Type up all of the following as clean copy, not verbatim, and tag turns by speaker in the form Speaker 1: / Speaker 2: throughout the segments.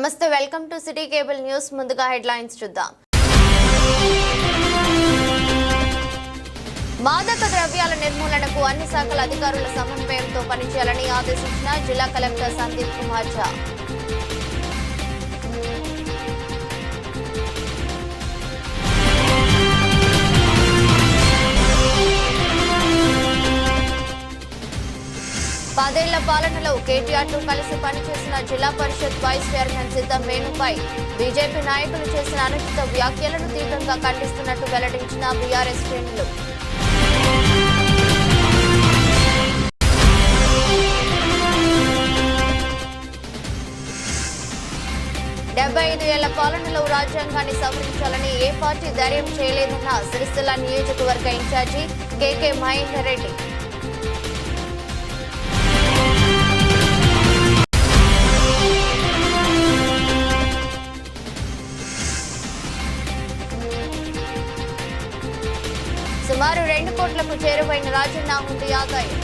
Speaker 1: నమస్తే, welcome to city cable news. ముందుగా headlines చూద్దాం. మాదక ద్రవ్యాల నిర్మూలనకు అన్ని శాఖల అధికారుల సమన్వయంతో పనిచేయాలని ఆదేశించిన జిల్లా కలెక్టర్ సందీప్ కుమార్ ఝా. పదేళ్ల పాలనలో కేటీఆర్తో కలిసి పనిచేసిన జిల్లా పరిషత్ వైస్ చైర్మన్ సిద్ధం వేణుపై బీజేపీ నాయకులు చేసిన అనుచిత వ్యాఖ్యలను తీవ్రంగా ఖండిస్తున్నట్టు వెల్లడించిన బీఆర్ఎస్ శ్రేణులు. 75 ఏళ్ల పాలనలో రాజ్యాంగాన్ని సవరించాలని ఏ పార్టీ ధైర్యం చేయలేదన్న సిరిసిల్ల నియోజకవర్గ ఇన్ఛార్జి కేకే మహేందర్ రెడ్డి. సుమారు 2 కోట్లకు చేరువైన రాజన్న హుండీ ఆదాయం.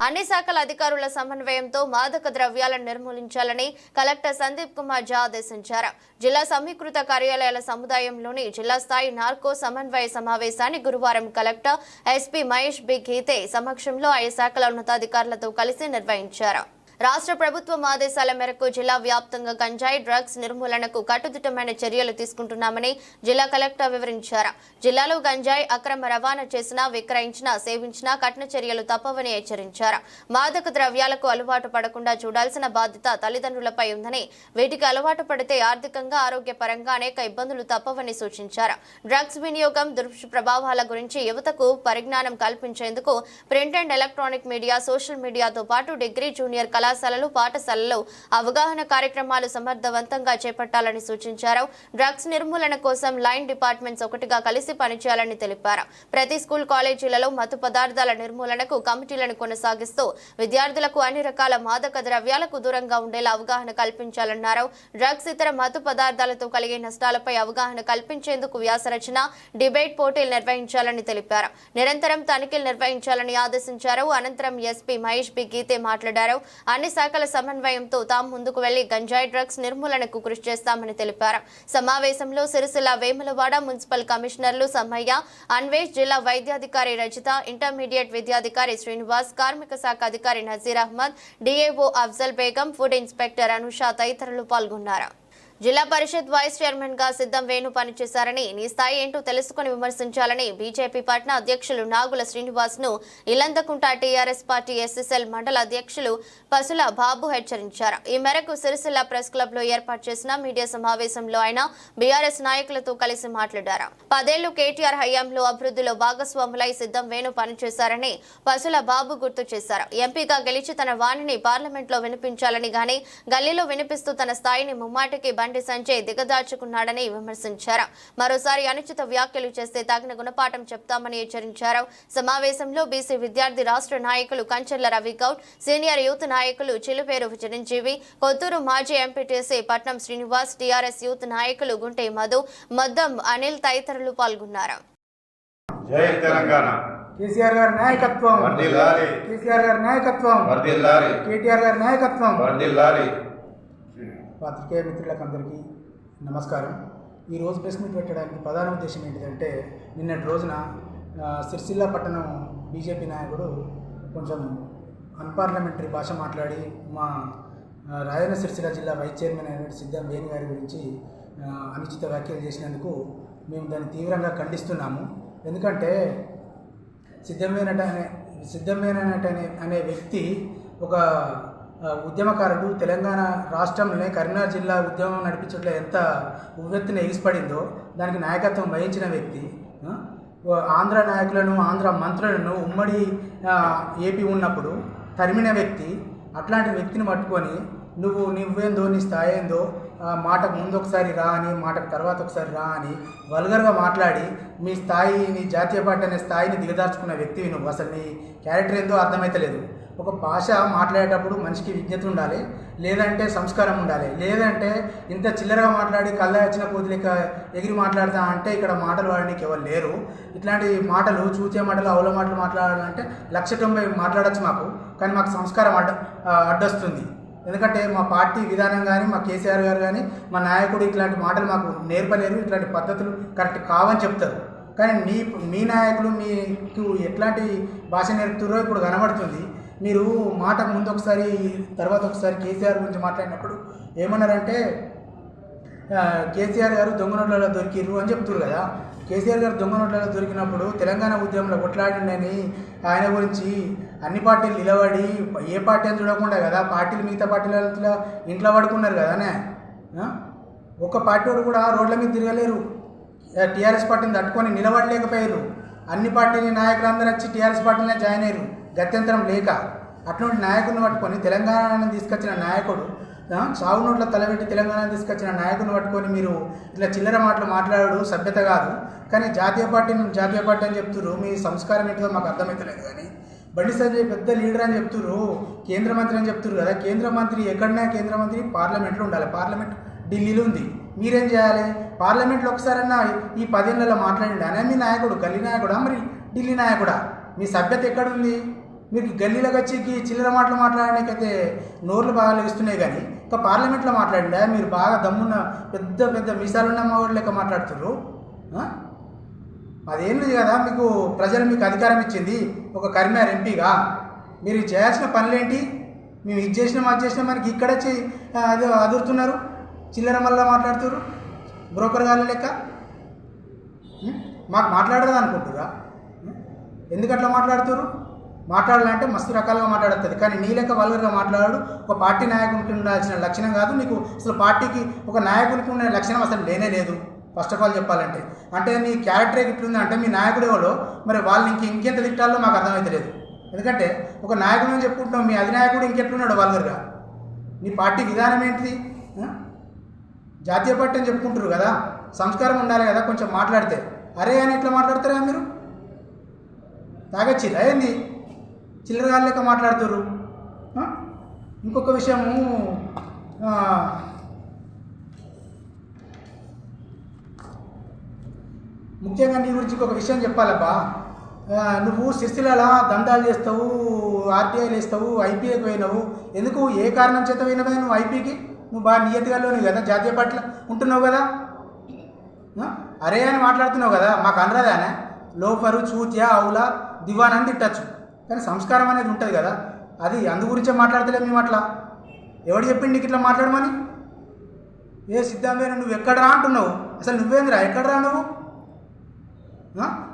Speaker 1: అన్ని శాఖల అధికారుల సమన్వయంతో మాదక ద్రవ్యాలను నిర్మూలించాలని కలెక్టర్ సందీప్ కుమార్ ఝా ఆదేశించారు. జిల్లా సమీకృత కార్యాలయాల సముదాయంలోని జిల్లా స్థాయి నార్కో సమన్వయ సమావేశాన్ని గురువారం కలెక్టర్ ఎస్పీ మహేష్ బి గీతే సమక్షంలో ఆయా శాఖల ఉన్నతాధికారులతో కలిసి నిర్వహించారు. రాష్ట్ర ప్రభుత్వం ఆదేశాల మేరకు జిల్లా వ్యాప్తంగా గంజాయి డ్రగ్స్ నిర్మూలనకు కట్టుదిట్టమైన చర్యలు తీసుకుంటున్నామని జిల్లా కలెక్టర్ వివరించారు. జిల్లాలో గంజాయి అక్రమ రవాణా చేసినా, విక్రయించినా, సేవించినా కఠిన చర్యలు తప్పవని హెచ్చరించారు. మాదక ద్రవ్యాలకు అలవాటు పడకుండా చూడాల్సిన బాధ్యత తల్లిదండ్రులపై ఉందని, వీటికి అలవాటు పడితే ఆర్థికంగా, ఆరోగ్యపరంగా అనేక ఇబ్బందులు తప్పవని సూచించారు. డ్రగ్స్ వినియోగం, దుష్ప్రభావాల గురించి యువతకు పరిజ్ఞానం కల్పించేందుకు print and electronic media, social మీడియాతో పాటు డిగ్రీ, జూనియర్ కళాశాలలు, పాఠశాలల్లో అవగాహన కార్యక్రమాలు సమర్థవంతంగా చేపట్టాలని సూచించారు. డ్రగ్స్ నిర్మూలన కోసం లైన్ డిపార్ట్మెంట్స్ ఒకటిగా కలిసి పనిచేయాలని తెలిపారు. ప్రతి స్కూల్, కాలేజీలలో మత్తు పదార్థాల నిర్మూలనకు కమిటీలను కొనసాగిస్తూ విద్యార్థులకు అన్ని రకాల మాదక ద్రవ్యాలకు దూరంగా ఉండేలా అవగాహన కల్పించాలన్నారు. డ్రగ్స్, ఇతర మత్తు పదార్థాలతో కలిగే నష్టాలపై అవగాహన కల్పించేందుకు వ్యాసరచన, డిబేట్ పోటీలు నిర్వహించాలని తెలిపారు. నిరంతరం తనిఖీలు నిర్వహించాలని ఆదేశించారు. అనంతరం ఎస్పీ మహేష్ బి గీతే మాట్లాడారు. అన్ని శాఖల సమన్వయంతో తాము ముందుకు వెళ్లి గంజాయి డ్రగ్స్ నిర్మూలనకు కృషి చేస్తామని తెలిపారు. సమావేశంలో సిరిసిల్ల, వేములవాడ మున్సిపల్ కమిషనర్లు సమ్మయ్య, అన్వేష్, జిల్లా వైద్యాధికారి రజిత, ఇంటర్మీడియట్ విద్యాధికారి శ్రీనివాస్, కార్మిక శాఖ అధికారి Nazeer Ahmed, DAO Afzal Begum, food inspector Anusha తదితరులు పాల్గొన్నారు. జిల్లా పరిషత్ వైస్ చైర్మన్ గా సిద్ధం వేణు పనిచేశారని, నీ స్థాయి ఏంటో తెలుసుకుని విమర్శించాలని బీజేపీ పట్న అధ్యక్షులు నాగుల శ్రీనివాస్ ను ఇల్లంతకుంట టీఆర్ఎస్ పార్టీ ఎస్ఎస్ఎల్ మండల అధ్యక్షులు పసుల బాబు హెచ్చరించారు. ఈ మేరకు సిరిసిల్ల ప్రెస్ క్లబ్ లో ఏర్పాటు చేసిన మీడియా సమావేశంలో ఆయన బీఆర్ఎస్ నాయకులతో కలిసి మాట్లాడారు. 10 ఏళ్లు కేటీఆర్ హయాంలో అభివృద్ధిలో భాగస్వాములై సిద్ధం వేణు పనిచేశారని పసుల బాబు గుర్తు చేశారు. ఎంపీగా గెలిచి తన వాణిని పార్లమెంట్ లో వినిపించాలని గాని గల్లీలో వినిపిస్తూ తన స్థాయిని ముమ్మాటికి సంజయ్ దిగదార్చుకున్నాడని విమర్శించారు. మరోసారి అనుచిత వ్యాఖ్యలు చేస్తే తగిన గుణపాఠం చెప్తామని హెచ్చరించారు. సమావేశంలో బీసీ విద్యార్థి రాష్ట్ర నాయకులు కంచెర్ల రవిగౌడ్, సీనియర్ యూత్ నాయకులు చిలుపేరు చిరంజీవి, కొత్తూరు మాజీ ఎంపీటీసీ పట్నం శ్రీనివాస్, టీఆర్ఎస్ యూత్ నాయకులు గుంటే మధు, మద్దం అనిల్ తదితరులు పాల్గొన్నారు.
Speaker 2: జై తెలంగాణ.
Speaker 3: కేసీఆర్ గారి నాయకత్వం
Speaker 2: వర్ధిల్లాలి.
Speaker 3: కేసీఆర్ గారి నాయకత్వం
Speaker 2: వర్ధిల్లాలి.
Speaker 3: కేటీఆర్ గారి నాయకత్వం
Speaker 2: వర్ధిల్లాలి.
Speaker 3: పాత్రికేయ మిత్రులకు అందరికీ నమస్కారం. ఈరోజు ప్రెస్ మీట్ పెట్టడానికి ప్రధాన ఉద్దేశం ఏంటిదంటే, నిన్నటి రోజున సిరిసిల్ల పట్టణం బీజేపీ నాయకుడు కొంచెం అన్పార్లమెంటరీ భాష మాట్లాడి మా రాయన సిరిసిల్ల జిల్లా వైస్ చైర్మన్ అయిన సిద్ధం వేణు గారి గురించి అనుచిత వ్యాఖ్యలు చేసినందుకు మేము దాన్ని తీవ్రంగా ఖండిస్తున్నాము. ఎందుకంటే సిద్ధమేనట అనే వ్యక్తి ఒక ఉద్యమకారుడు. తెలంగాణ రాష్ట్రంలోనే కరీంనగర్ జిల్లా ఉద్యమం నడిపించట్లో ఎంత ఉవ్వెత్తున ఎగిసిపడిందో దానికి నాయకత్వం వహించిన వ్యక్తి. ఆంధ్ర నాయకులను, ఆంధ్ర మంత్రులను ఉమ్మడి ఏపీ ఉన్నప్పుడు తరిమిన వ్యక్తి. అట్లాంటి వ్యక్తిని పట్టుకొని నువ్వేందో, నీ స్థాయి ఏందో, మాటకు ముందు ఒకసారి రా అని, మాటకు తర్వాత ఒకసారి రా అని వల్గర్గా మాట్లాడి మీ స్థాయి, నీ జాతీయ పార్టీ అనే స్థాయిని దిగదార్చుకున్న వ్యక్తివి నువ్వు. అసలు నీ క్యారెక్టర్ ఏందో అర్థమైతలేదు. ఒక భాష మాట్లాడేటప్పుడు మనిషికి విజ్ఞత ఉండాలి, లేదంటే సంస్కారం ఉండాలి, లేదంటే ఇంత చిల్లరగా మాట్లాడి కళ్ళ వచ్చిన కోతిలేక ఎగిరి మాట్లాడతా అంటే ఇక్కడ మాటలు వాడడానికి ఎవరు లేరు. ఇట్లాంటి మాటలు చూచే మాటలు అవుల మాటలు మాట్లాడాలంటే 190 మాట్లాడచ్చు మాకు, కానీ మాకు సంస్కారం అడ్డొస్తుంది. ఎందుకంటే మా పార్టీ విధానం కానీ మా కేసీఆర్ గారు కానీ మా నాయకుడు ఇట్లాంటి మాటలు మాకు నేర్పలేరు, ఇట్లాంటి పద్ధతులు కరెక్ట్ కావని చెప్తారు. కానీ మీ నాయకులు మీకు ఎట్లాంటి భాష నేర్పుతారో ఇప్పుడు కనబడుతుంది. మీరు మాటకు ముందు ఒకసారి తర్వాత ఒకసారి కేసీఆర్ గురించి మాట్లాడినప్పుడు ఏమన్నారంటే కేసీఆర్ గారు దొంగ నోట్లలో దొరికిర్రు అని చెప్తున్నారు కదా. కేసీఆర్ గారు దొంగ నోట్లలో దొరికినప్పుడు తెలంగాణ ఉద్యమంలో కొట్లాడిండని ఆయన గురించి అన్ని పార్టీలు నిలబడి ఏ పార్టీ అని చూడకుండా కదా పార్టీలు మిగతా పార్టీల ఇంట్లో పడుకున్నారు కదానే. ఒక్క పార్టీ వాడు కూడా రోడ్ల మీద తిరగలేరు, టీఆర్ఎస్ పార్టీని తట్టుకొని నిలబడలేకపోయారు. అన్ని పార్టీల నాయకులందరూ వచ్చి టీఆర్ఎస్ పార్టీలో జాయిన్ అయ్యారు గత్యంతరం లేక. అటువంటి నాయకుడిని పట్టుకొని తెలంగాణను తీసుకొచ్చిన నాయకుడు, సాగు నోట్ల తలబెట్టి తెలంగాణను తీసుకొచ్చిన నాయకుడిని పట్టుకొని మీరు ఇట్లా చిల్లర మాటలు మాట్లాడు సభ్యత కాదు. కానీ జాతీయ పార్టీ అని చెప్తున్నారు, మీ సంస్కారం ఏంటో మాకు అర్థమవుతలేదు. కానీ బండి సంజయ్ పెద్ద లీడర్ అని చెప్తున్నారు, కేంద్ర మంత్రి అని చెప్తున్నారు కదా. కేంద్ర మంత్రి ఎక్కడన్నా కేంద్ర మంత్రి పార్లమెంట్లో ఉండాలి, పార్లమెంట్ ఢిల్లీలో ఉంది. మీరేం చేయాలి? పార్లమెంట్లో ఒకసారన్నా ఈ 10 ఏళ్లలో మాట్లాడండి. అనే మీ నాయకుడు గల్లీ నాయకుడా మరి ఢిల్లీ నాయకుడా? మీ సభ్యత ఎక్కడుంది? మీకు గల్లీలోకి వచ్చి చిల్లర మాటలు మాట్లాడడానికైతే నోర్లు బాగా లెగుస్తున్నాయి, కానీ ఇంకా పార్లమెంట్లో మాట్లాడండి. మీరు బాగా దమ్మున్న పెద్ద పెద్ద మీసాలున్న మావాడు లెక్క మాట్లాడుతున్నారు. 10 ఏళ్ళు కదా మీకు ప్రజలు మీకు అధికారం ఇచ్చింది ఒక కరీంనగర్ ఎంపీగా. మీరు చేయాల్సిన పనులేంటి? మేము ఇది చేసినాం అది చేసినాం మనకి ఇక్కడ వచ్చి అది అదురుతున్నారు, చిల్లర మళ్ళీ మాట్లాడుతున్నారు బ్రోకర్ గారి లెక్క. మాకు మాట్లాడదు అనుకుంటురా? ఎందుకట్లా మాట్లాడుతున్నారు? మాట్లాడాలంటే మస్తు రకాలుగా మాట్లాడుతుంది, కానీ నీ లెక్క వల్గర్గా మాట్లాడు ఒక పార్టీ నాయకునికి ఉండాల్సిన లక్షణం కాదు. నీకు అసలు పార్టీకి ఒక నాయకునికి ఉండే లక్షణం అసలు లేనే లేదు. ఫస్ట్ ఆఫ్ ఆల్ చెప్పాలంటే అంటే నీ క్యారెక్టర్ ఎట్లుంది అంటే మీ నాయకుడు ఎవరో మరి వాళ్ళు ఇంకెంత తిట్టాలో మాకు అర్థమవుతలేదు. ఎందుకంటే ఒక నాయకుడు అని చెప్పుకుంటున్నావు, మీ అధినాయకుడు ఇంకెట్లున్నాడు వల్గర్గా? నీ పార్టీ విధానం ఏంటిది? జాతీయ పార్టీ అని చెప్పుకుంటారు కదా, సంస్కారం ఉండాలి కదా కొంచెం మాట్లాడితే. అరే అని ఎట్లా మాట్లాడతారా మీరు? తాగచ్చిరా ఏంది? చిల్లరగాళ్ళ లెక్క మాట్లాడుతారు. ఇంకొక విషయము, ముఖ్యంగా నీ గురించి ఇంకొక విషయం చెప్పాలబ్బా. నువ్వు సిరిసిల్ల దందాలు చేస్తావు, ఆర్టీఐలు వేస్తావు, ఐపీఏకి పోయినావు. ఎందుకు? ఏ కారణం చేత పోయినావా నువ్వు ఐపీకి? నువ్వు బాగా నియతిగాలోని కదా, జాతీయ పార్టీలో ఉంటున్నావు కదా. అరే అని మాట్లాడుతున్నావు కదా, మాకు అనరాదానే లోఫరు చూత్యా అవులా దివాన్ అని తిట్టచ్చు, కానీ సంస్కారం అనేది ఉంటుంది కదా. అది అందు గురించే మాట్లాడతలేము మేము అట్లా. ఎవడు చెప్పిండి నీకు ఇట్లా మాట్లాడమని? ఏ సిద్ధంగా నువ్వు ఎక్కడరా అంటున్నావు? అసలు నువ్వేందిరా ఎక్కడరా నువ్వు?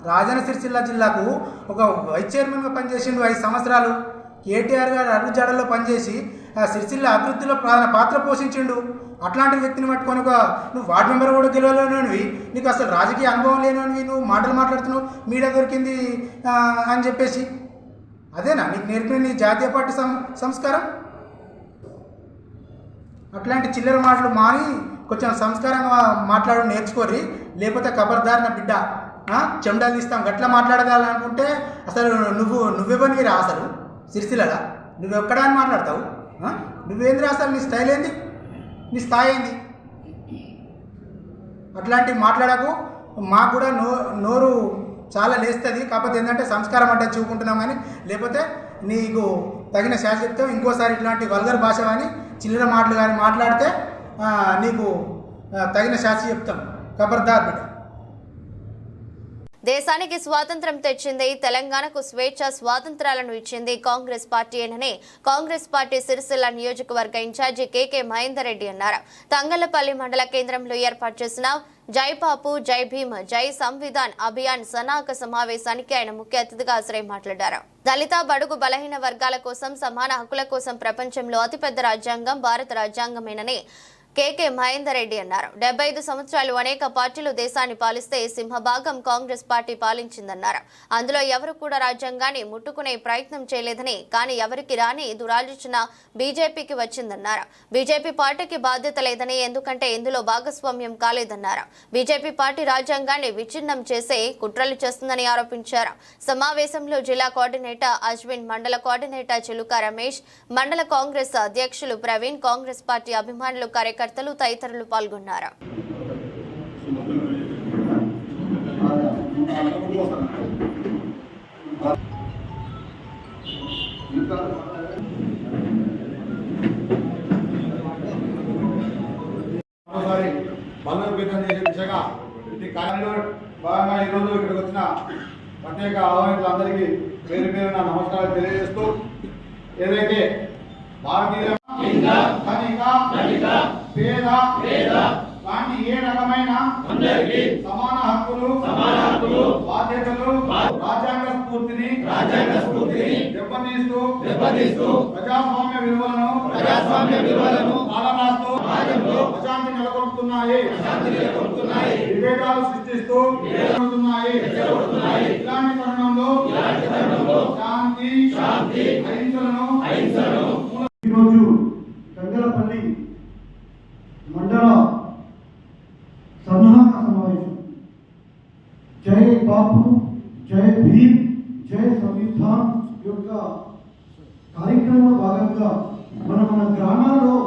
Speaker 3: రాజన్న సిరిసిల్ల జిల్లాకు ఒక వైస్ చైర్మన్గా పనిచేసిండు 5 సంవత్సరాలు. కేటీఆర్ గారు అడుగుజాడల్లో పనిచేసి సిరిసిల్ల అభివృద్ధిలో ప్రధాన పాత్ర పోషించిండు. అట్లాంటి వ్యక్తిని పట్టుకొని నువ్వు వార్డు మెంబర్ కూడా గెలవలేనివి, నీకు అసలు రాజకీయ అనుభవం లేనివి, నువ్వు మాటలు మాట్లాడుతున్నావు మీడియా దొరికింది అని చెప్పేసి. అదేనా నీకు నేర్పిన నీ జాతీయ పార్టీ సంస్కారం? అట్లాంటి చిల్లర మాటలు మాని కొంచెం సంస్కారంగా మాట్లాడు నేర్చుకోరి, లేకపోతే ఖబర్దారిన బిడ్డ చెమడాలు తీస్తాం గట్లా మాట్లాడగలనుకుంటే అసలు నువ్వెవరిని రా? అసలు సిరిసిల్ల నువ్వెక్కడా అని మాట్లాడతావు? నువ్వేంద్రా అసలు? నీ స్టైల్ ఏంది? నీ స్థాయి ఏంది? అట్లాంటివి మాట్లాడకు. మాకు కూడా నోరు చాలా లేస్తుంది, కాకపోతే ఏంటంటే సంస్కారం అంటే చూపుకుంటున్నాం కానీ, లేకపోతే నీకు తగిన శాఖ చెప్తాం. ఇంకోసారి ఇట్లాంటి వల్గర్ భాష కానీ చిల్లర మాటలు కానీ మాట్లాడితే నీకు తగిన శాఖ చెప్తాం. ఖబర్దార్ బిడ్డ.
Speaker 1: దేశానికి స్వాతంత్రం తెచ్చింది, తెలంగాణకు స్వేచ్ఛ స్వాతంత్రాలను ఇచ్చింది కాంగ్రెస్ పార్టీయేనని కాంగ్రెస్ పార్టీ సిరిసిల్ల నియోజకవర్గ ఇన్ఛార్జి కేకే మహేందర్ రెడ్డి అన్నారు. తంగళ్లపల్లి మండల కేంద్రంలో ఏర్పాటు చేసిన జై బాపు జై భీమ్ జై సంవిధాన్ అభియాన్ సనాక సమావేశానికి ఆయన ముఖ్య అతిథిగా హాజరై మాట్లాడారు. దళిత బడుగు బలహీన వర్గాల కోసం సమాన హక్కుల కోసం ప్రపంచంలో అతిపెద్ద రాజ్యాంగం భారత రాజ్యాంగమేనని కేకే మహేందర్ రెడ్డి అన్నారు. 75 సంవత్సరాలు అనేక పార్టీలు దేశాన్ని పాలిస్తే సింహభాగం కాంగ్రెస్ పార్టీ పాలించిందన్నారు. అందులో ఎవరు కూడా రాజ్యాంగాన్ని ముట్టుకునే ప్రయత్నం చేయలేదని, కానీ ఎవరికి రాని దురాలోచన బీజేపీకి వచ్చిందన్నారు. బీజేపీ పార్టీకి బాధ్యత లేదని, ఎందుకంటే ఇందులో భాగస్వామ్యం కాలేదన్నారు. బీజేపీ పార్టీ రాజ్యాంగాన్ని విచ్ఛిన్నం చేసే కుట్రలు చేస్తుందని ఆరోపించారు. సమావేశంలో జిల్లా కోఆర్డినేటర్ అశ్విన్, మండల కోఆర్డినేటర్ చిలుక రమేష్, మండల కాంగ్రెస్ అధ్యక్షులు ప్రవీణ్, కాంగ్రెస్ పార్టీ అభిమానులు, కార్యకర్తలు తదితరులు పాల్గొన్నారు.
Speaker 2: బలోపేతం చేసే దిశగా ఈ కార్యంలో భాగంగా ఈరోజు ఇక్కడికి వచ్చిన ప్రత్యేక ఆహ్వానితులందరికీ పేరు పేరు నా నమస్కారాలు తెలియజేస్తూ, ఏదైతే భారతీయ పేద కానీ ఏ రకమైన సమాన హక్కులు బాధ్యతలు రాజ్యాంగ స్ఫూర్తిని దెబ్బతీస్తూ ప్రజాస్వామ్య విలువలను కాలరాస్తూ అశాంతి నెలకొల్పుతున్నాయి, విభేదాలు సృష్టిస్తూ ఇలాంటి తరుణంలో శాంతి అహింసలను
Speaker 4: ఈరోజు తంగలపల్లి మండల సన్నాహక సమావేశం జై బాపు, జై భీమ్, జై సంవిధాన్ యొక్క కార్యక్రమంలో భాగంగా మన గ్రామాల్లో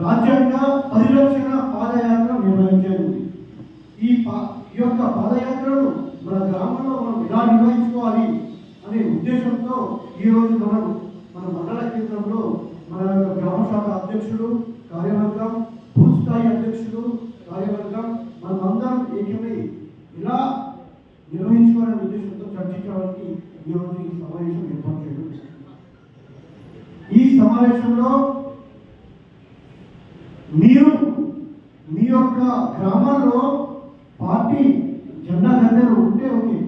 Speaker 4: రాజ్యాంగ పరిరక్షణ పాదయాత్ర నిర్వహించేది. ఈ యొక్క పాదయాత్రను మన గ్రామంలో మనం ఎలా నిర్వహించుకోవాలి అనే ఉద్దేశంతో ఈరోజు మన మండల కేంద్రంలో మన గ్రామ శాఖ అధ్యక్షుడు, కార్యవర్గం, బూత్ స్థాయి అధ్యక్షుడు, కార్యవర్గం మనమందరం ఏకమై ఇలా నిర్వహించుకోవాలనే ఉద్దేశంతో చర్చించడానికి ఈరోజు ఈ సమావేశం ఏర్పాటు చేయడం. ఈ సమావేశంలో మీరు మీ యొక్క గ్రామాల్లో పార్టీ జెండా గద్దెలు ఉంటే ఓకే,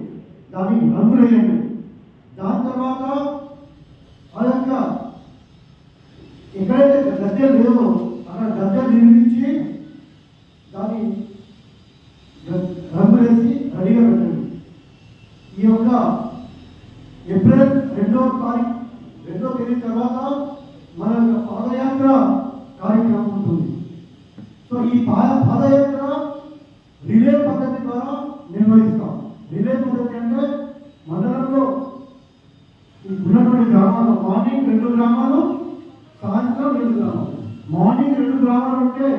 Speaker 4: దానికి రంగులు వేయండి. దాని తర్వాత ఆ యొక్క ఎక్కడైతే గద్దెలు లేవో అక్కడ గద్దెలు నిర్మించి దాన్ని రంగులేసి రెడీగా పెట్టండి. ఈ యొక్క ఏప్రిల్ 2వ తేదీ తర్వాత మన యొక్క పాదయాత్ర కార్యక్రమం ఉంటుంది. సో ఈ పాదయాత్ర రిలే పద్ధతి ద్వారా నిర్వహిస్తాం. రిలే పద్ధతి అంటే మండలంలో ఉన్నటువంటి గ్రామాలు మార్నింగ్ 2 గ్రామాలు, సాయంత్రం 2 గ్రామాలు. మార్నింగ్ 2 గ్రామాలు అంటే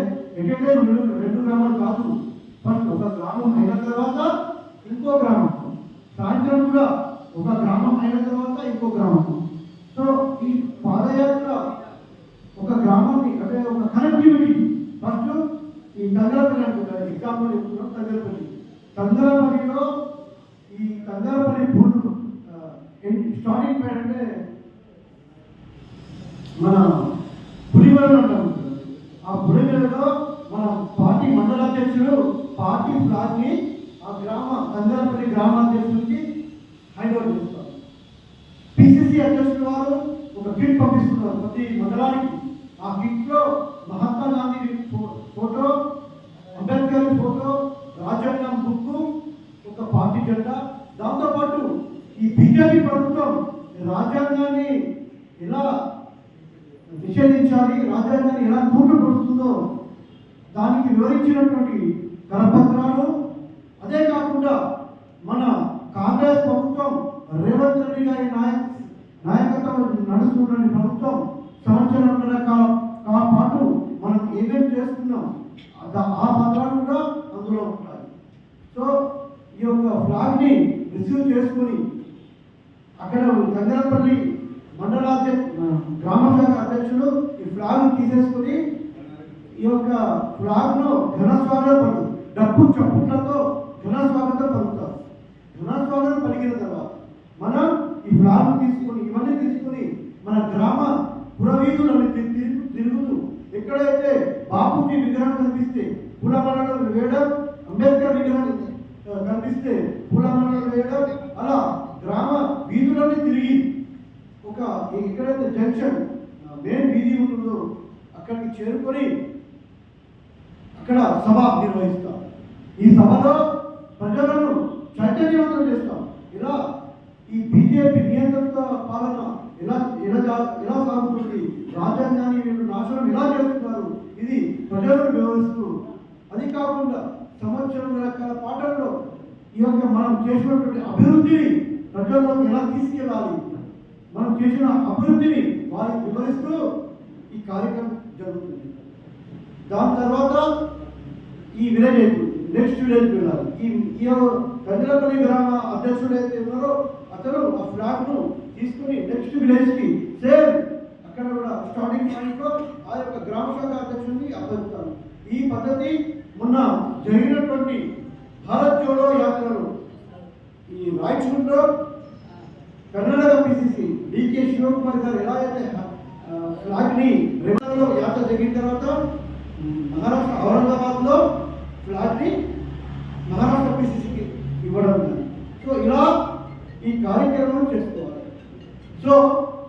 Speaker 4: ఎక్కడే 2 గ్రామాలు కాదు, ఫస్ట్ ఒక గ్రామం అయిన తర్వాత ఇంకో గ్రామం, సాయంత్రం కూడా ఒక గ్రామం అయిన తర్వాత ఇంకో గ్రామం. సో ఈ పాదయాత్ర ఒక గ్రామాన్ని అంటే ఒక కనెక్టివిటీ. ఫస్ట్ ఈ తంగలపల్లి అనుకుంటారు, ఎగ్జాంపుల్ చెప్తున్నాం. తంగలపల్లిలో ఈ తంగలపల్లి పూర్ణ స్టార్టింగ్ పాయింట్ అంటే మన పులివెల అంటాం. ఆ పులివెలలో మన పార్టీ మండల అధ్యక్షుడు పార్టీ ఫ్లాగ్ని ఆ తంగలపల్లి గ్రామాధ్యక్షుడికి హ్యాండ్ ఓవర్ చేస్తారు. పిసిసి అధ్యక్షుడు వారు ఒక కిట్ పంపిస్తున్నారు ప్రతి మండలానికి. ఆ కిట్లో మహాత్మా గాంధీ ఫోటో, అంబేద్కర్ ఫోటో, రాజ్యాంగం బుక్, ఒక పార్టీ జెండా. దాంతోపాటు ఈ బీజేపీ ప్రభుత్వం రాజ్యాంగాన్ని ఎలా నిషేధించాలి, రాజ్యాంగాన్ని ఎలా కూటుపడుతుందో దానికి వివరించినటువంటి కరపత్రాలు. అదే కాకుండా మన కాంగ్రెస్ ప్రభుత్వం రేవంత్ రెడ్డి గారి నాయకత్వం నడుస్తున్న ప్రభుత్వం సంవత్సరాల పాటు మనం ఏమేమి చేస్తున్నాం ఆ పత్రాలు కూడా అందులో ఉంటాయి. సో ఈ యొక్క ఫ్లాగ్ని రిసీవ్ చేసుకుని అక్కడ తంగలపల్లి గ్రామ శాఖ అధ్యక్షుడు ఈ ఫ్లాగ్ తీసేసుకుని ఈ యొక్క ఫ్లాగ్ను ఘనస్వాగతం పలుకుతారు. డబ్బు చప్పుట్లతో ఘనస్వాగతం పలుకుతారు. ఘనస్వాగతం పలికిన తర్వాత మనం ఈ ఫ్లాగ్ తీసుకుని ఇవన్నీ తీసుకుని మన గ్రామ పురవీధులను తిరుగుతూ ఎక్కడైతే బాపూజీ విగ్రహం కనిపిస్తే పూలమాలలు వేయడం, అంబేద్కర్ విగ్రహం కనిపిస్తే పూలమాలలు వేయడం, అలా గ్రామ వీధులన్నీ తిరిగి ఒక జంక్షన్ మెయిన్ వీధి ఉంటుందో అక్కడికి చేరుకొని అక్కడ సభ నిర్వహిస్తాం. ఈ సభలో ప్రజలను చైతన్యవంతం చేస్తాం. ఇలా ఈ బీజేపీ నియంత్రిత పాలన ఎలా సాగుతుంది, రాజ్యాంగాన్ని వీళ్ళు నాశనం ఎలా చేస్తున్నారు, ఇది ప్రజలను వివరిస్తూ, అది కాకుండా సంవత్సరం రకాల పాటల్లో ఈ యొక్క మనం చేసినటువంటి అభివృద్ధిని ప్రజల్లోకి ఎలా తీసుకెళ్ళాలి, మనం చేసిన అభివృద్ధిని వారికి వివరిస్తూ ఈ కార్యక్రమం జరుగుతుంది. దాని తర్వాత ఈ విలేజ్ నెక్స్ట్ విలేజ్ వెళ్ళాలి. ఈ గంజలపల్లి గ్రామ అధ్యక్షుడు అయితే ఉన్నారో అతను ఆ ఫ్లాగ్ను తీసుకుని నెక్స్ట్ విలేజ్కి సేమ్ అక్కడ కూడా స్టార్టింగ్ పాయింట్లో ఆ యొక్క గ్రామ శాఖ అధ్యక్షుడిని అప్పగిస్తారు. ఈ పద్ధతి మొన్న జరిగినటువంటి భారత్ జోడో యాత్రలో ఈ రాయచూరులో కర్ణాటక పిసిసి డికే శివకుమార్ గారు ఎలా అయితే ఫ్లాగ్ని రేపటిలో యాత్ర జరిగిన తర్వాత మహారాష్ట్ర ఔరంగాబాద్లో ఫ్లాగ్ని మహారాష్ట్ర పిసిసికి ఇవ్వడం జరిగింది. సో ఇలా ఈ కార్యక్రమం చేసుకోవాలి. సో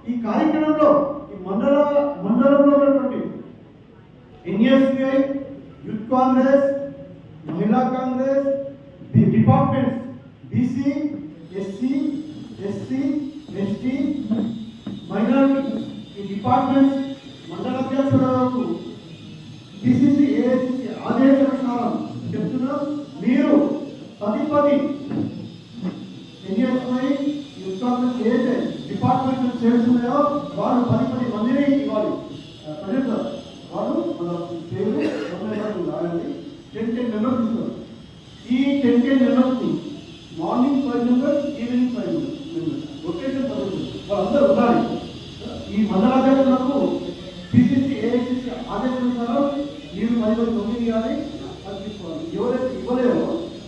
Speaker 4: ఈ కార్యక్రమంలో ఈ మండలంలో ఉన్నటువంటి ఎన్ఎస్పిఐ, యూత్ కాంగ్రెస్, మహిళా Congress, departments BC, SC, SC, ST, minority ఈ డిపార్ట్మెంట్స్ మండల అధ్యక్షులకు పిసిసి ఏఐసిసి ఆదేశానుసారం చెప్తున్నాం. మీరు 10 ఎన్ఎస్ఐ, యూత్ కాంగ్రెస్ ఏదైతే డిపార్ట్మెంట్ చేస్తున్నాయో వాళ్ళు 10 మందిని ఇవ్వాలి. ప్రజెంట్ వాళ్ళు మన పేరు రాయండి. 10 మెంబర్స్ ఇస్తారు. ఈ 10 మెంబర్స్ని morning 5 members, evening 5 members, rotation 10 వాళ్ళందరూ ఉండాలి. ఈ మండలాధ్యక్షులకు పిసిసి ఏఐసిసి ఆదేశానుసారం మీరు 10 మంది ఇవ్వాలి. అది తీసుకోవాలి. ఎవరైతే ఇవ్వలేరో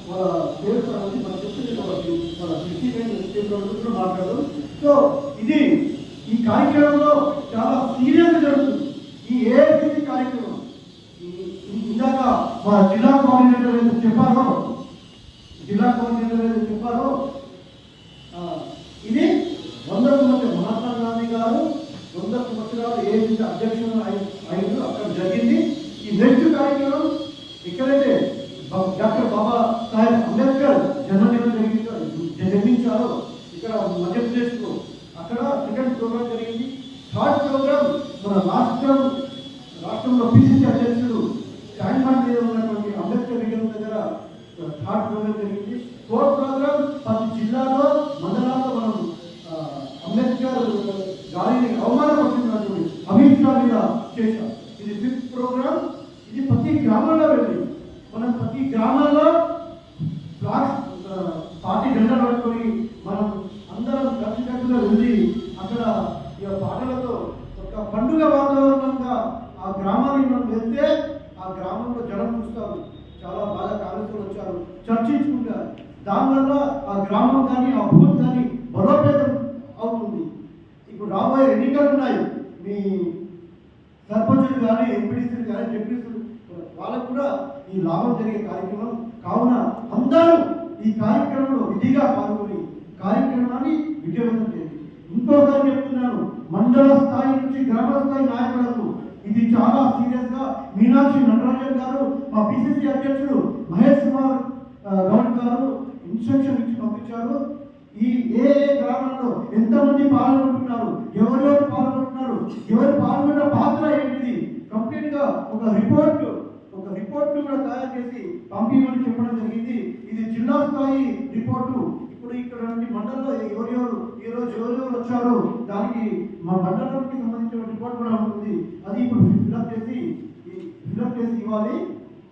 Speaker 4: వాళ్ళ పేరు మన చెప్తుంది కాబట్టి మన డిస్ట్రిక్ట్ మాట్లాడదు. సో ఇది ఈ కార్యక్రమంలో చాలా సీరియస్గా జరుగుతుంది. ఈ ఏఐసిసి కార్యక్రమం ఇందాక మా జిల్లా కోఆర్డినేటర్ ఏదైతే చెప్పారో ఇది 100 సంవత్సరాలు మహాత్మా గాంధీ గారు 100 సంవత్సరాలు ఏఐసిసి అధ్యక్షుడు అయిన అక్కడ జరిగింది. ఈ నెక్స్ట్ కార్యక్రమం ఎక్కడైతే డాక్టర్ బాబా సాహెబ్ అంబేద్కర్ జన్మించారో ఇక్కడ మధ్యప్రదేశ్లో అక్కడ సెకండ్ ప్రోగ్రామ్ జరిగింది. థర్డ్ ప్రోగ్రామ్ మన రాష్ట్రంలో పిసిసి అధ్యక్షుడు ట్యాంక్ బండ్ మీద ఉన్నటువంటి అంబేద్కర్ విగ్రహం దగ్గర థర్డ్ ప్రోగ్రామ్ జరిగింది. ఫోర్త్ ప్రోగ్రామ్ ప్రతి జిల్లాలో మండలాల్లో మనం అంబేద్కర్ గారిని అవమానపడుతున్నటువంటి అమిత్ షా మీద చేశాం. ఇది ఫిఫ్త్ ప్రోగ్రామ్. ఇది ప్రతి గ్రామంలో వెళ్ళి మనం ప్రతి గ్రామాల్లో ఫ్లాగ్స్ పార్టీ జెండాలు పట్టుకొని మనం అందరం కలిసికట్టుగా వెళ్ళి అక్కడ ఈ పాటలతో ఒక పండుగ వాతావరణంగా ఆ గ్రామానికి మనం వెళ్తే ఆ గ్రామంలో జనం చూస్తారు. చాలా బాగా కాలుష్యం వచ్చారు, చర్చించుకుంటారు. దానివల్ల ఆ గ్రామం కానీ ఆ బూత్ కానీ బలోపేతం అవుతుంది. ఇప్పుడు రాబోయే ఎన్నికలు ఉన్నాయి. మీ సర్పంచులు కానీ ఎంపీడీసీలు కానీ డిప్యూటీలు వాళ్ళకు కూడా ఈ లాభం జరిగే కార్యక్రమం కావున అందరూ ఈ కార్యక్రమంలో విధిగా పాల్గొని కార్యక్రమాన్ని విజయవంతం చేయండి. ఇంకోసారి చెప్తున్నాను, మండల స్థాయి నుంచి గ్రామ స్థాయి నాయకులకు ఇది చాలా సీరియస్ గా మీనాక్షి నటరాజన్ గారు, మా పిసిసి అధ్యక్షుడు మహేష్ కుమార్ గౌడ్ గారు ఇన్స్ట్రక్షన్ ఇచ్చి పంపించారు. ఈ ఏ గ్రామంలో ఎంతమంది పాల్గొంటున్నారు, ఎవరెవరు పాల్గొంటున్నారు, ఎవరు పాల్గొన్న పాత్ర ఏంటిది కంప్లీట్ గా ఒక రిపోర్ట్ కూడా తయారు చేసి పంపించమని చెప్పడం జరిగింది. ఇది జిల్లా స్థాయి రిపోర్టు. ఇప్పుడు ఇక్కడ మండలంలో ఎవరెవరు ఈరోజు ఎవరెవరు వచ్చారో దానికి మా మండలానికి సంబంధించిన రిపోర్ట్ కూడా ఉంటుంది. అది ఇప్పుడు ఫిల్అప్ చేసి ఇవ్వాలి.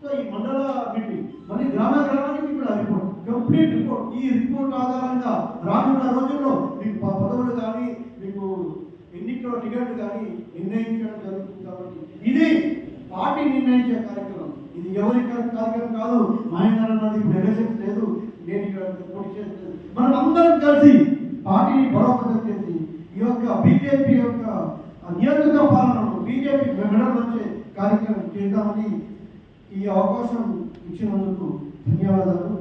Speaker 4: సో ఈ మండల మీటింగ్ మళ్ళీ గ్రామానికి కూడా రిపోర్ట్, కంప్లీట్ రిపోర్ట్. ఈ రిపోర్ట్ ఆధారంగా రానున్న రోజుల్లో మీకు పదవులు కానీ మీకు ఎన్నికల టికెట్ కానీ నిర్ణయించడం జరుగుతుంది. కాబట్టి ఇది పార్టీ నిర్ణయించే కార్యక్రమం. ఇది ఎవరి కార్యక్రమం కాదు. మహేందర్ అన్నది ఇప్పుడు ఎలక్షన్స్ లేదు, నేను ఇక్కడ పోటీ చేస్తుంది. మనం అందరం కలిసి పార్టీని బలోపేతం చేసి ఈ యొక్క బీజేపీ యొక్క నియంత్రణ పాలనను బీజేపీ మెడల్ వచ్చే కార్యక్రమం చేద్దామని ఈ అవకాశం ఇచ్చినందుకు ధన్యవాదాలు.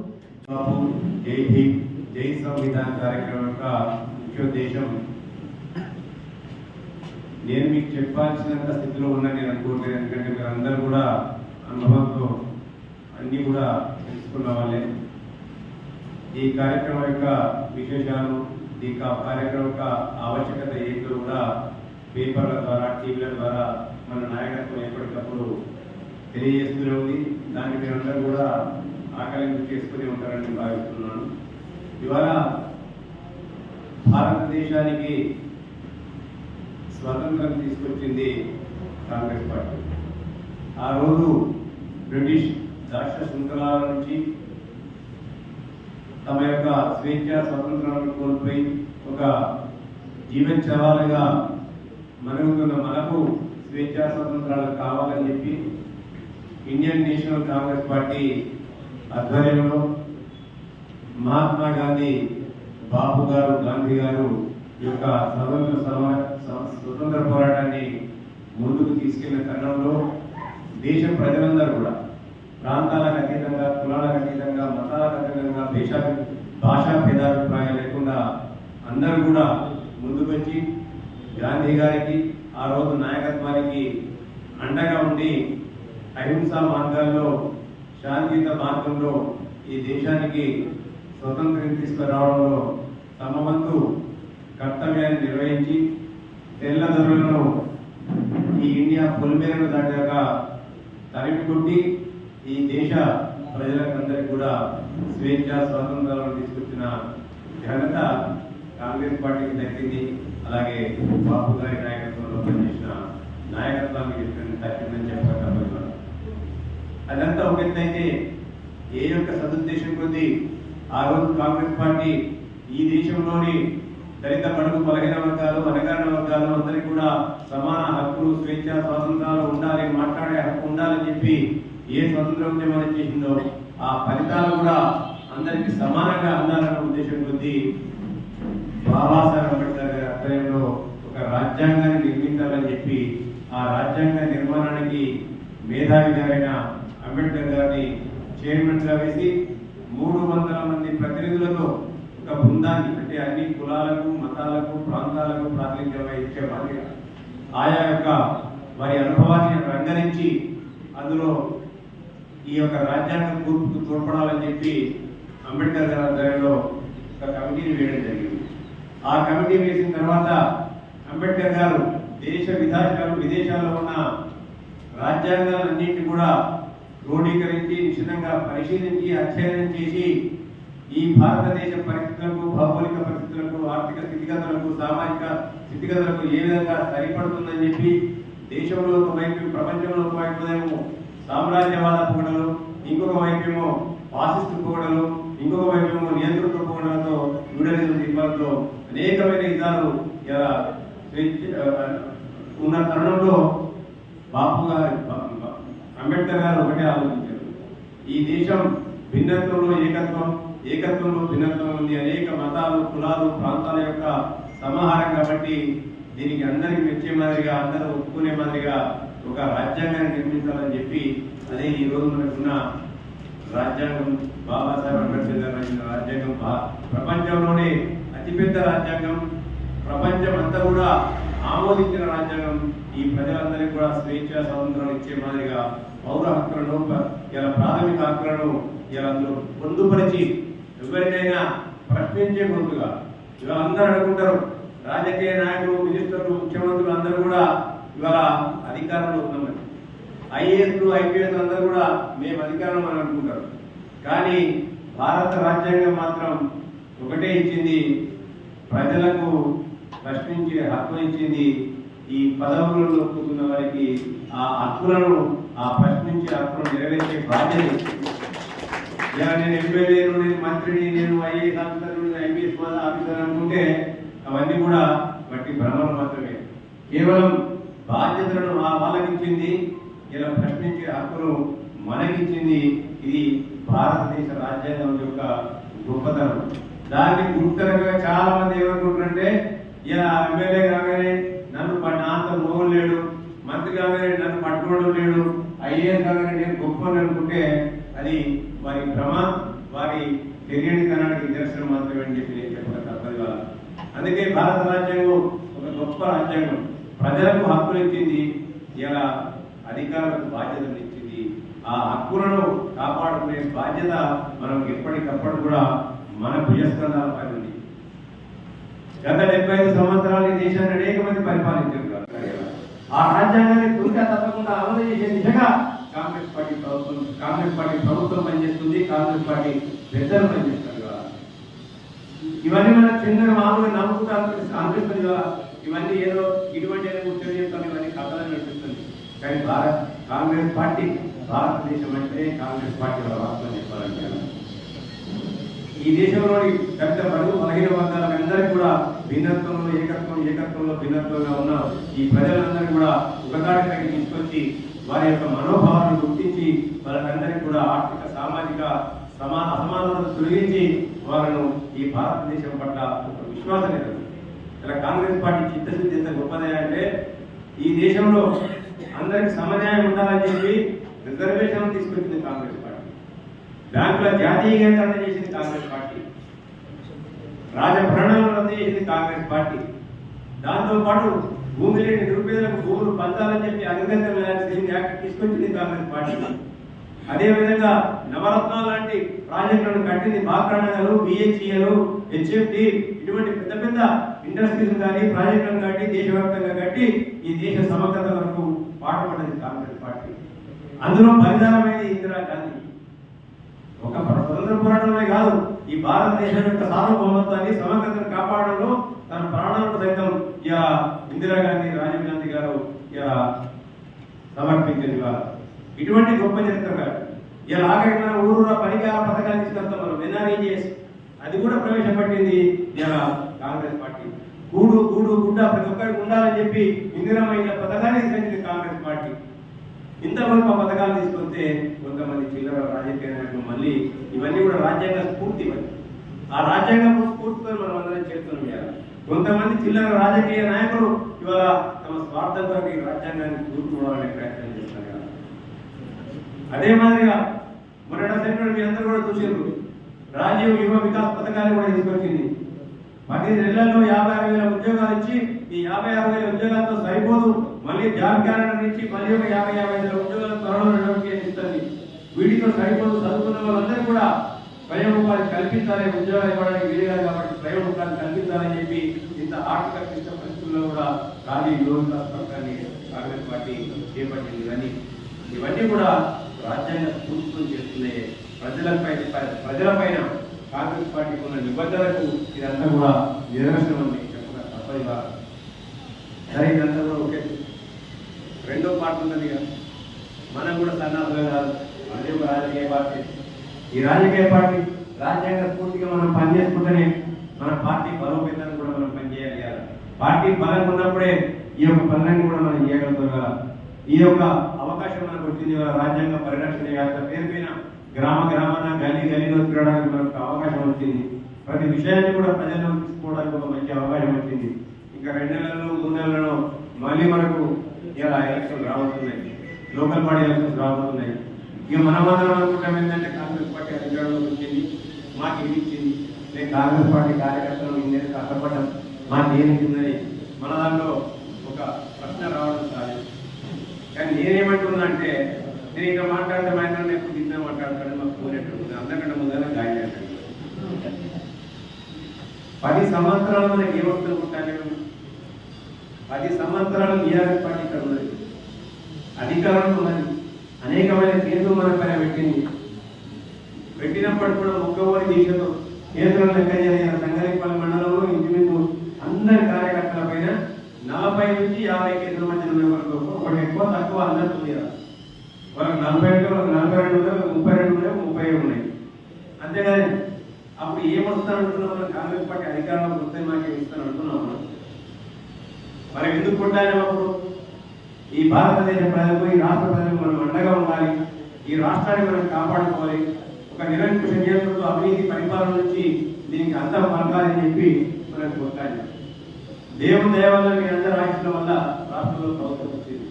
Speaker 5: जय भीम जय संविधान कार्यक्रम का मुख्य उद्देश्य
Speaker 6: నేను మీకు చెప్పాల్సినంత స్థితిలో ఉన్నా నేను అనుకోవట్లేదు. ఎందుకంటే మీరు అందరూ కూడా అనుభవంతో అన్నీ కూడా తెలుసుకున్న వాళ్ళే. ఈ కార్యక్రమం యొక్క విశేషాలు, ఈ కార్యక్రమం యొక్క ఆవశ్యకత ఏంటో కూడా పేపర్ల ద్వారా, టీవీల ద్వారా మన నాయకత్వం ఎప్పటికప్పుడు తెలియజేస్తూనే ఉంది. దాన్ని మీరందరూ కూడా ఆకలింపు చేసుకుని ఉంటారని భావిస్తున్నాను. ఇవాళ భారతదేశానికి స్వాతంత్రం తీసుకొచ్చింది కాంగ్రెస్ పార్టీ. ఆ రోజు బ్రిటిష్ రాష్ట్ర శృంఖలాల నుంచి తమ యొక్క స్వేచ్ఛ స్వాతంత్రాలను కోల్పోయి ఒక జీవోత్సవాలుగా మరుగుతున్న మనకు స్వేచ్ఛ స్వాతంత్రాలు కావాలని చెప్పి ఇండియన్ నేషనల్ కాంగ్రెస్ పార్టీ ఆధ్వర్యంలో మహాత్మా గాంధీ, బాపు గారు, గాంధీ గారు ఈ యొక్క స్వతంత్ర పోరాటాన్ని ముందుకు తీసుకెళ్లిన తరుణంలో దేశ ప్రజలందరూ కూడా ప్రాంతాలకు అతీతంగా, కులాలకు అతీతంగా, మతాలకు అతీతంగా, భాషా భేదాభిప్రాయాలు లేకుండా అందరూ కూడా ముందుకొచ్చి గాంధీ గారికి ఆ రోజు నాయకత్వానికి అండగా ఉండి అహింసా మార్గాల్లో, శాంతియుత మార్గంలో ఈ దేశానికి స్వతంత్రం తీసుకురావడంలో తమ వంతు కర్తవ్యాన్ని నిర్వహించి తెల్లదొరలను ఈ ఇండియా పొలిమేరను దాటాక తరిమి కొట్టి ఈ దేశ ప్రజలకందరికీ కూడా స్వేచ్ఛ స్వాతంత్రాలను తీసుకొచ్చిన ఘనత కాంగ్రెస్ పార్టీకి దక్కింది. అలాగే బాపు గారి నాయకత్వంలో పనిచేసిన నాయకత్వానికి దక్కిందని చెప్పగలుగుతాను. అదంతా ఒక ఎత్తైతే ఏ యొక్క సదుద్దేశం కొద్దీ ఆ రోజు కాంగ్రెస్ పార్టీ ఈ దేశంలోని దళిత, బడుగు, బలహీన వర్గాలు, అణగారిన వర్గాలు అందరికీ కూడా సమాన హక్కులు, స్వేచ్ఛ స్వాతంత్రాలు ఉండాలి, మాట్లాడే హక్కు ఉండాలని చెప్పి ఏ స్వతంత్ర ఉద్యమాన్ని చేసిందో ఆ ఫలితాలు కూడా అందరికీ సమానంగా అందాలన్న ఉద్దేశం కొద్దీ బాబాసాహెబ్ అంబేద్కర్ గారి ఆధ్వర్యంలో ఒక రాజ్యాంగాన్ని నిర్మించాలని చెప్పి ఆ రాజ్యాంగ నిర్మాణానికి మేధావి గారైన అంబేద్కర్ గారిని చైర్మన్ గా వేసి 300 మంది ప్రతినిధులతో ఒక బృందాన్ని, అంటే అన్ని కులాలకు, మతాలకు, ప్రాంతాలకు ప్రాతినిధ్యం వహించే వారిగా ఆయా యొక్క వారి అనుభవాన్ని రంగరించి అందులో ఈ యొక్క రాజ్యాంగ కూర్పుకు తోడ్పడాలని చెప్పి అంబేద్కర్ గారి ఆధ్వర్యంలో ఒక కమిటీని వేయడం జరిగింది. ఆ కమిటీ వేసిన తర్వాత అంబేద్కర్ గారు విదేశాల్లో ఉన్న రాజ్యాంగాలన్నింటినీ కూడా క్రోడీకరించి, నిశ్చితంగా పరిశీలించి, అధ్యయనం చేసి ఈ భారతదేశ పరిస్థితులకు, భౌగోళిక పరిస్థితులకు, ఆర్థిక స్థితిగతులకు, సామాజిక స్థితిగతులకు ఏ విధంగా సరిపడుతుందని చెప్పి దేశంలో ఒకవైపు, ప్రపంచంలో ఒకవైపు ఏమో సామ్రాజ్యవాద పొగడలు, ఇంకొక వైపేమో ఫాసిస్టు పొగడలు, ఇంకొక వైపేమో నియంతృత్వ పొగడలతో న్యూఢిల్లీ దీపాలతో అనేకమైన ఇదాలు ఉన్న తరుణంలో బాపు గారు, అంబేద్కర్ గారు ఒకటే ఆలోచించారు. ఈ దేశం భిన్నత్వంలో ఏకత్వం, ఏకత్వంలో భిన్నత్వం ఉంది. అనేక మతాలు, కులాలు, ప్రాంతాల యొక్క సమాహారం కాబట్టి దీనికి అందరికి మెచ్చే మాదిరిగా, అందరూ ఒప్పుకునే మాదిరిగా ఒక రాజ్యాంగాన్ని నిర్మించాలని చెప్పి అదే ఈ రోజు మనకున్న రాజ్యాంగం, బాబాసాహెబ్ అంబేద్కర్ గారు రాసిన రాజ్యాంగం ప్రపంచంలోనే అతిపెద్ద రాజ్యాంగం, ప్రపంచం అంతా కూడా ఆమోదించిన రాజ్యాంగం. ఈ ప్రజలందరికీ కూడా స్వేచ్ఛ స్వాతంత్రాలు ఇచ్చే మాదిరిగా పౌర హక్కులను, ఇలా ప్రాథమిక హక్కులను ఇలా అందులో పొందుపరిచి ఎవరినైనా ప్రశ్నించే ముందుగా ఇవాళ అందరూ అనుకుంటారు, రాజకీయ నాయకులు, మినిస్టర్లు, ముఖ్యమంత్రులు అందరూ కూడా ఇవాళ అధికారంలో ఉన్నామని, ఐఏఎస్లు, ఐపీఎస్ అందరూ కూడా మేము అధికారంలో అని అనుకుంటారు. కానీ భారత రాజ్యాంగం మాత్రం ఒకటే ఇచ్చింది, ప్రజలకు ప్రశ్నించే హక్కు ఇచ్చింది. ఈ పదవులలో కూర్చున్న వారికి ఆ హక్కులను, ఆ ప్రశ్నించే హక్కులను నెరవేర్చే బాధ్యత. నేను ఎమ్మెల్యేను, నేను మంత్రిని, నేను ఐఏఎస్ ఆఫీసర్ను, ఐపీఎస్ ఆఫీసర్ అనుకుంటే అవన్నీ కూడా వాటి భ్రమలు మాత్రమే. కేవలం బాధ్యతలను వాళ్ళకి ఇచ్చింది, ఇలా ప్రశ్నించే హక్కును మనకిచ్చింది. ఇది భారతదేశ రాజ్యాంగం యొక్క గొప్పతనం. దాన్ని గుర్తరగా చాలా మంది ఏమనుకుంటారంటే, ఇలా ఎమ్మెల్యే కాగానే నన్ను అంత మోహన్ లేడు, మంత్రి కాగానే నన్ను పట్టుకోవడం లేడు, ఐఏఎస్ కాగానే నేను గొప్ప అనుకుంటే అది వారి భ్రమ, వారి తెలియనితనానికి నిదర్శనం మాత్రమే అని చెప్పి నేను చెప్పక తప్పదు. అందుకే భారత రాజ్యాంగం ఒక గొప్ప రాజ్యాంగం. ప్రజలకు హక్కులు ఇచ్చింది, ఇలా అధికారులకు బాధ్యతలు ఇచ్చింది. ఆ హక్కులను కాపాడుకునే బాధ్యత మనం ఎప్పటికప్పుడు కూడా మన భుజస్కంధాల పైన ఉంది. గత 75 సంవత్సరాలు ఈ దేశాన్ని అనేక మంది పరిపాలించారు. ఆ రాజ్యాంగాన్ని తునిగా తప్పకుండా అమలు చేసే దిశగా కాంగ్రెస్ పార్టీ ప్రభుత్వం పనిచేస్తుంది. కాంగ్రెస్ పార్టీ పెద్దలు పనిచేస్తారు కదా. ఇవన్నీ మన చిన్న మామూలుగా నమ్ముకుంటూ అనిపిస్తుంది కదా. ఇవన్నీ ఏదో ఇటువంటి కూర్చొని చెప్తాం, ఇవన్నీ కథలని అనిపిస్తుంది. కానీ కాంగ్రెస్ పార్టీ భారతదేశం అంటే కాంగ్రెస్ పార్టీ వాస్తవం చెప్పాలంటే ఈ దేశంలోని దళిత బడుగు బలహీన వర్గాలకు అందరికీ కూడా భిన్నత్వంలో ఏకత్వంలో భిన్నత్వంగా ఉన్న ఈ ప్రజలందరినీ కూడా ఒకదాటిపైకి తీసుకొచ్చి వారి యొక్క మనోభావాలను గుర్తించి వాళ్ళకందరికీ కూడా ఆర్థిక సామాజిక అసమానతను తొలగించి వాళ్ళను ఈ భారతదేశం పట్ల ఒక విశ్వాసం ఎదురు. ఇలా కాంగ్రెస్ పార్టీ చిత్తశుద్ధి ఎంత గొప్పదే అంటే ఈ దేశంలో అందరికి సమన్యాయం ఉండాలని చెప్పి రిజర్వేషన్ తీసుకొచ్చింది కాంగ్రెస్ పార్టీ. బ్యాంకుల జాతీయకరణ చేసింది కాంగ్రెస్ పార్టీ. రాజభరణాలను రద్దు చేసింది కాంగ్రెస్ పార్టీ. దాంతో పాటు భూమి లేని నిరుపేదలకు భూములు పంచాలని చెప్పి అగ్రికల్చర్ ల్యాండ్ యాక్ట్ తీసుకొచ్చింది కాంగ్రెస్ పార్టీ. అదేవిధంగా నవరత్నాలు లాంటి ప్రాజెక్టులను కట్టింది. బాక్రానగర్, బిహెచ్ఈఎల్, హెచ్ఎఫ్డి ఇటువంటి పెద్ద పెద్ద ఇండస్ట్రీస్ కానీ ప్రాజెక్టులను కట్టి దేశవ్యాప్తంగా కట్టి ఈ దేశ సమగ్రత వరకు పాటుపడ్డది కాంగ్రెస్ పార్టీ. అందులో బలిదానమైంది ఇందిరాగాంధీ. ఒక స్వతంత్ర పోరాటమే కాదు, ఈ భారతదేశం యొక్క సార్వభౌమత్వాన్ని సమగ్రతను కాపాడడంలో తన ప్రాణాలను సైతం ఇందిరాగాంధీ, రాజీవ్ గాంధీ గారు సమర్పించింది. ఇటువంటి గొప్ప చరిత్ర కాదు. ఇలా ఆఖరికి మన ఊరూరా పనికార పథకాలు తీసుకొస్తాం మనం. ఎన్ఆర్ఈజీఎస్ అది కూడా ప్రవేశపెట్టింది ఇలా కాంగ్రెస్ పార్టీ. గూడు గుడ్డ ప్రతి ఒక్కరికి ఉండాలని చెప్పి ఇందిరమ్మ ఇళ్ళ పథకాన్ని తీసుకొచ్చింది కాంగ్రెస్ పార్టీ. ఇంత గొప్ప పథకాలు తీసుకొస్తే కొంతమంది చిల్లర రాజకీయ నాయకులు మళ్ళీ ఇవన్నీ కూడా రాజ్యాంగ స్ఫూర్తి. ఆ రాజ్యాంగ స్ఫూర్తితో మనం అందరం చేస్తున్నాం. కొంతమంది చిల్లర రాజకీయ నాయకులు ఇవాళ తమ స్వార్థం కొరకు ఈ రాజ్యాంగాన్ని చూసుకోవాలనే ప్రయత్నం చేస్తారు కదా. అదే మాదిరిగా మొన్నటి సెంటర్ మీ అందరూ కూడా చూసారు. రాజీవ్ యువ వికాస్ పథకాన్ని కూడా తీసుకొచ్చింది. 10 నెలల్లో 56,000 ఉద్యోగాలు ఇచ్చి ఈ 56,000 ఉద్యోగాలతో సరిపోదు, మళ్ళీ జాబ్ క్యాలెండర్ నుంచి మళ్ళీ ఒక 50,000 ఉద్యోగాలు త్వరలో నోటిఫికేషన్ ఇస్తుంది. వీటితో సరిపోదు, చదువుకున్న వాళ్ళందరూ కూడా స్వయం ఉపాధి కల్పించాలి, ఉద్యోగాలు ఇవ్వడానికి వీలుగా కాబట్టి స్వయం ఉపాధి కల్పించాలని చెప్పి ఇంత ఆర్థిక క్లిష్ట పరిస్థితుల్లో కూడా రాజీవ్ యువ వికాస్ పథకాన్ని కాంగ్రెస్ పార్టీ చేపట్టింది. కానీ ఇవన్నీ కూడా రాజ్యాంగ స్ఫూర్తితో చేస్తున్నాయి. ప్రజలపైన కాంగ్రెస్ పార్టీకి ఉన్న నిబంధనలకు ఇదంతా కూడా నిదర్శనం అని చెప్పక తప్పదుగా. సరే, ఇదంతా కూడా ఒకే రెండో పార్టీ ఉన్నది కదా. మనం కూడా సన్నాసులు కాదు, అదే ఒక రాజకీయ పార్టీ. ఈ రాజకీయ పార్టీ రాజ్యాంగ స్ఫూర్తిగా మనం పనిచేసుకుంటేనే మన పార్టీ బలోపేతాన్ని కూడా మనం పనిచేయాలి కదా. పార్టీ బలంగా ఉన్నప్పుడే ఈ యొక్క పనులన్నీ కూడా మనం చేయగలుగుతాం కదా. ఈ యొక్క అవకాశం మనకు వచ్చింది. రాజ్యాంగ పరిరక్షణ యాత్ర పేరు పైన గ్రామాన గలీలో తిరగడానికి మనకు అవకాశం వచ్చింది. ప్రతి విషయాన్ని కూడా ప్రజల్లో తీసుకోవడానికి ఒక మంచి అవకాశం వచ్చింది. ఇంకా 2 నెలల్లో 3 నెలల్లో మళ్ళీ మనకు ఇలా ఎలక్షన్ రాబోతున్నాయి, లోకల్ బాడీ ఎలక్షన్స్ రాబోతున్నాయి. ఇక మనం అనుకుంటాం ఏంటంటే కాంగ్రెస్ పార్టీ అధికారంలోకి వచ్చింది, మాకు ఏమి ఇచ్చింది, నేను కాంగ్రెస్ పార్టీ కార్యకర్తలు ఇన్ని కష్టపడ్డాం, మాకు ఏమి ఇచ్చిందని మన దాంట్లో ఒక ప్రశ్న రావడం సాధ్యం. కానీ నేనేమంటున్నా అంటే, నేను ఇంకా మాట్లాడితే మా ఇంట్లో ఎప్పుడు తిన్నా మాట్లాడతాను, మాకు పోయినట్టు అందరికంటే ముందర గాయం అంటాను. 10 సంవత్సరాలు మనకి ఏమవుతుంటాను. 10 సంవత్సరాలు టీఆర్ఎస్ పార్టీ ఇక్కడ ఉన్నది, అధికారంలో ఉన్నది, అనేకమైన కేసులు మన పైన పెట్టినప్పుడు కూడా ఒక్కవారి దీక్షతో కేసులను లెక్క చేయాలి. సంగారెడ్డిపల్లి మండలంలో ఇంచుమించు అందరి కార్యకర్తల పైన 40 నుంచి 50 కేసుల మధ్య ఉన్న వరకు, ఒకటి ఎక్కువ తక్కువ అందరికీ ఉంది కదా. వాళ్ళకి 42 ఉన్నాయి, 32 ఉన్నాయి, 30 ఉన్నాయి. అంతేగాని అప్పుడు ఏమొస్తాను అంటున్నాం, మనం కాంగ్రెస్ పార్టీ అధికారంలోకి వస్తే మాకేం ఇస్తాను అంటున్నాం. మనం ఎందుకు కొట్టాలప్పుడు ఈ భారతదేశ ప్రజలకు, ఈ రాష్ట్ర ప్రజలకు మనం అండగా ఉండాలి, ఈ రాష్ట్రాన్ని మనం కాపాడుకోవాలి. ఒక నిరంకుశ నియంత్రణతో అవినీతి పరిపాలన నుంచి దీనికి అంతం పలకాలని చెప్పి మనం కొట్టాలి. దేవుని దయ వల్ల మీ అందరి ఆశల వల్ల రాష్ట్రంలో ప్రభుత్వం వచ్చింది.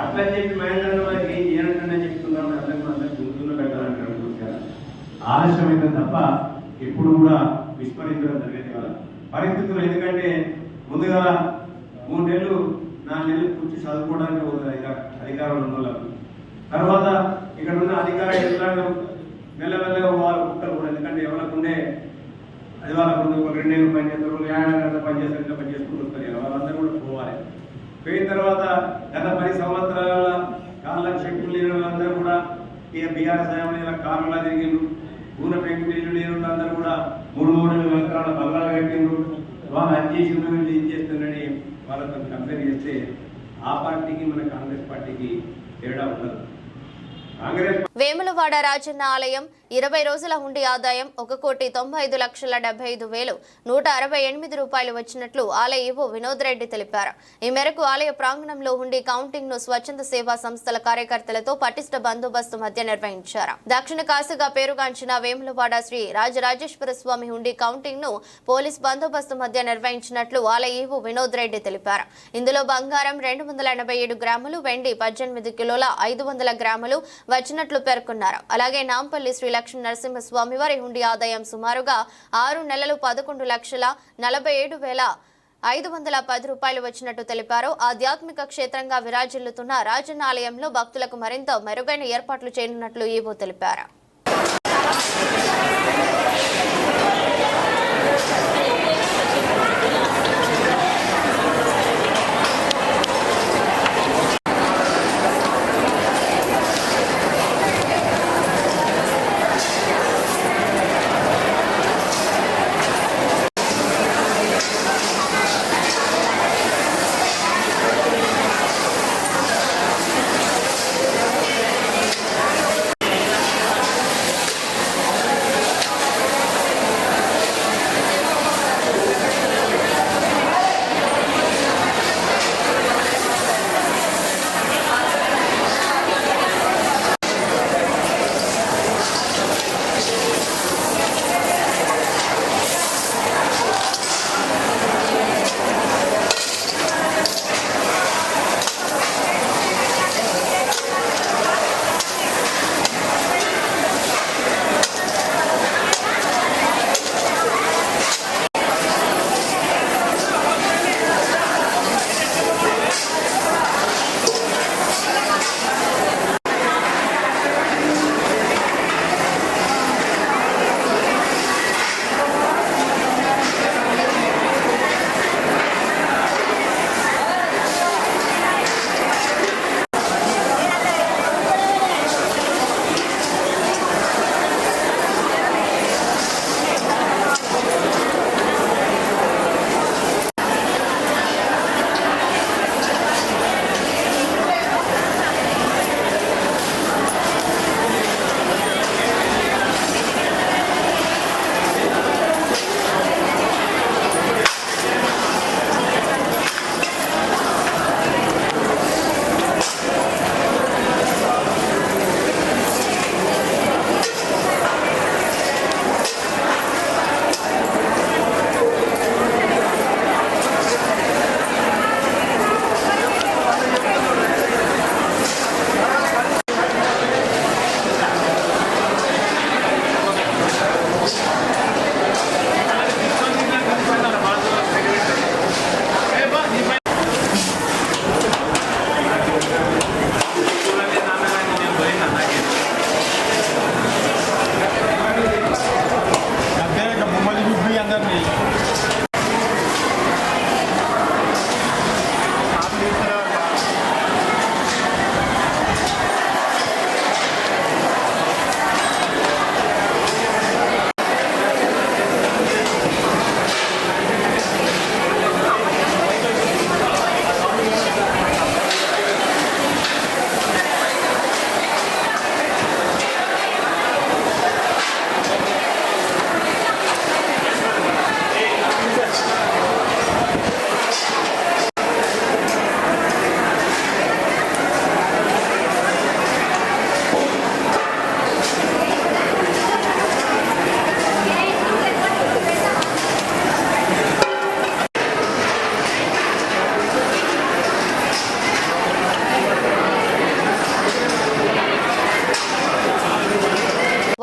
Speaker 6: అట్లని చెప్పి మహేంద్ర మనకి ఏం చేయాలంటే చెప్తున్నాం, అందరికీ గుర్తుల్లో పెట్టాలంటారు. ఆలస్యమైతే తప్ప ఎప్పుడు కూడా విస్మరించడం జరిగేది వాళ్ళ పరిస్థితులు. ఎందుకంటే ముందుగా 3 నెలలు 4 నెలలు కూర్చి చదువుకోవడానికి పోతుంది అధికారులు ఉన్న వాళ్ళకు. తర్వాత ఇక్కడ ఉన్న అధికారులు మెల్లమెల్లగా వాళ్ళు కుక్కలు కూడా, ఎందుకంటే ఎవరికి ఉండే అది వాళ్ళకు ఒక 2 నెలలు పనిచేస్తారు, 50 నెలలు పనిచేస్తారు, ఇట్లా పనిచేసుకుంటూ వస్తారు. వాళ్ళందరూ కూడా పోవాలి. పోయిన తర్వాత గత 10 సంవత్సరాల కాళ్ళకు శక్తులు లేని వాళ్ళందరూ కూడా బీఆర్ఎస్ హయాంలో కార్లలో తిరిగిండ్రు. ఊర పెంకులు లేని వాళ్ళందరూ కూడా 3 ఎకరాల బల్లాలు కట్టిండ్రు. వాళ్ళు అది చేసిండ్రు, వీళ్ళు ఇది చేస్తున్నారని వాళ్ళతో కంపేర్ చేస్తే ఆ పార్టీకి మన కాంగ్రెస్ పార్టీకి తేడా ఉండదు.
Speaker 1: వేములవాడ రాజన్న ఆలయం 20 రోజుల హుండీ ఆదాయం 1,95,75,168 రూపాయలు వచ్చినట్లు ఆలయ ఈవో వినోద్ రెడ్డి తెలిపారు. ఈ మేరకు ఆలయ ప్రాంగణంలో హుండీ కౌంటింగ్ ను స్వచ్ఛంద సేవా సంస్థల కార్యకర్తలతో పటిష్ట బందోబస్తు మధ్య నిర్వహించారు. దక్షిణ కాశీగా పేరుగాంచిన వేములవాడ శ్రీ రాజరాజేశ్వర స్వామి హుండీ కౌంటింగ్ ను పోలీస్ బందోబస్తు మధ్య నిర్వహించినట్లు ఆలయ ఈవో వినోద్ రెడ్డి తెలిపారు. ఇందులో బంగారం 287 గ్రాములు, వెండి 18 కిలోల 500 గ్రాములు వచ్చినట్లు పేర్కొన్నారు. అలాగే నాంపల్లి శ్రీ లక్ష్మీ నరసింహస్వామి వారి హుండీ ఆదాయం సుమారుగా 6 నెలలు 11,47,510 రూపాయలు వచ్చినట్టు తెలిపారు. ఆధ్యాత్మిక క్షేత్రంగా విరాజిల్లుతున్న రాజన్న ఆలయంలో భక్తులకు మరింత మెరుగైన ఏర్పాట్లు చేయనున్నట్లు ఈవో తెలిపారు.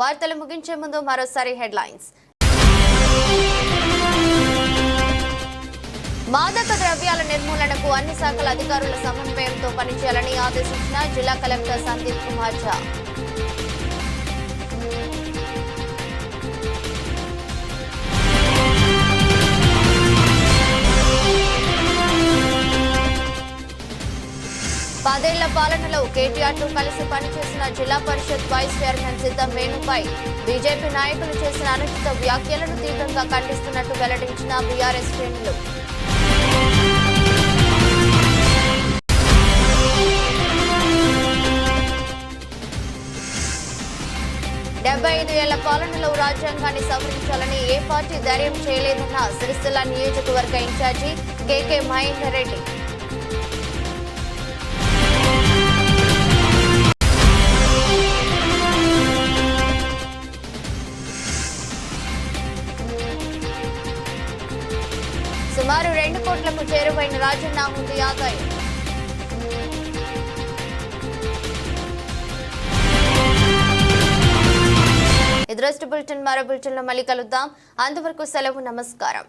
Speaker 1: వార్తలు ముగించే ముందు మరోసారి హెడ్లైన్స్. మాదక ద్రవ్యాల నిర్మూలనకు అన్ని శాఖల అధికారుల సమన్వయంతో పనిచేయాలని ఆదేశించిన జిల్లా కలెక్టర్ సందీప్ కుమార్ ఝా. పదేళ్ల పాలనలో కేటీఆర్తో కలిసి పనిచేసిన జిల్లా పరిషత్ వైస్ చైర్మన్ సిద్ధం వేణుపై బీజేపీ నాయకులు చేసిన అనుచిత వ్యాఖ్యలను తీవ్రంగా ఖండిస్తున్నట్టు వెల్లడించిన బీఆర్ఎస్ శ్రేణులు. 75 ఏళ్ల పాలనలో రాజ్యాంగాన్ని సవరించాలని ఏ పార్టీ ధైర్యం చేయలేదన్న సిరిసిల్ల నియోజకవర్గ ఇన్ఛార్జి కేకే మహేందర్ రెడ్డి. సుమారు 2 కోట్లకు చేరువైన రాజన్న హుండీ ఆదాయం. ఇది బులెటిన్. మరో బులెటిన్లో మళ్ళీ కలుద్దాం. అంతవరకు సెలవు. నమస్కారం.